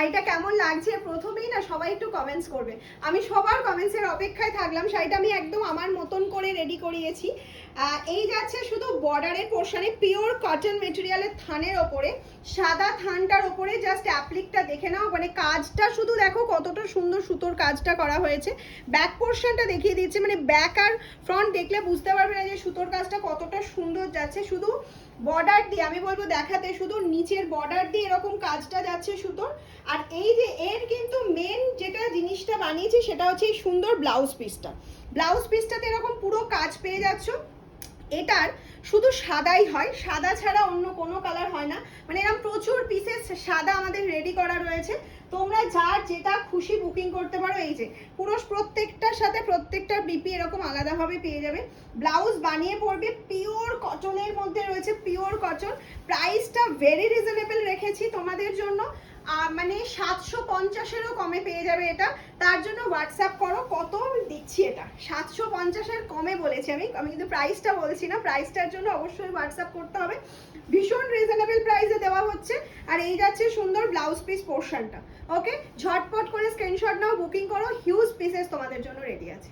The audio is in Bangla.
শাড়িটা কেমন লাগছে প্রথমেই না সবাই একটু কমেন্টস করবে। আমি সবার কমেন্টসের অপেক্ষায় থাকলাম। শাড়িটা আমি একদম আমার মতন করে রেডি করিয়েছি। এই যাচ্ছে শুধু বর্ডারের পোর্শনে পিওর কটন মেটেরিয়ালের থানের ওপরে, সাদা থানটার ওপরে জাস্ট অ্যাপ্লিকটা দেখে নাও, মানে কাজটা শুধু দেখো কতটা সুন্দর সুতোর কাজটা করা হয়েছে। ব্যাক পোর্শনটা দেখিয়ে দিচ্ছে, মানে ব্যাক আর ফ্রন্ট দেখলে বুঝতে পারবে না যে সুতোর কাজটা কতটা সুন্দর যাচ্ছে। শুধু বর্ডার দিয়ে আমি বলবো দেখাতে, শুধু নিচের বর্ডার দিয়ে এরকম কাজটা যাচ্ছে সুতোর। আর এই যে এর কিন্তু মেন যেটা জিনিসটা বানিয়েছি সেটা হচ্ছে এই সুন্দর ব্লাউজ পিসটা। ব্লাউজ পিসটাতে এরকম পুরো কাজ পেয়ে যাচ্ছ। এটার শুধু সাদাই হয়, সাদা ছাড়া অন্য কোনো কালার হয় না। মানে এরকম প্রচুর পিসেস সাদা আমাদের রেডি করা রয়েছে। তোমরা যার যেটা খুশি বুকিং করতে পারো। এই যে পুরো প্রত্যেকটার সাথে প্রত্যেকটা বিপি এরকম আলাদাভাবে পেয়ে যাবে। ব্লাউজ বানিয়ে পড়বে, পিওর কটনের মধ্যে রয়েছে, পিওর কটন। প্রাইসটা ভেরি রিজনেবল রেখেছি তোমাদের জন্য, মানে 750-এরও কমে পেয়ে যাবে এটা। তার জন্য হোয়াটসঅ্যাপ করো, কত দিচ্ছি এটা 750-এর কমে বলেছি আমি কিন্তু প্রাইসটা বলছি না। প্রাইসটার জন্য অবশ্যই হোয়াটসঅ্যাপ করতে হবে, ভীষণ রিজনেবল প্রাইসে দেওয়া হচ্ছে। আর এই যাচ্ছে সুন্দর ব্লাউজ পিস পোর্শনটা। ওকে, ঝটপট করে স্ক্রিনশট নাও, বুকিং করো, হিউজ পিসেস তোমাদের জন্য রেডি আছে।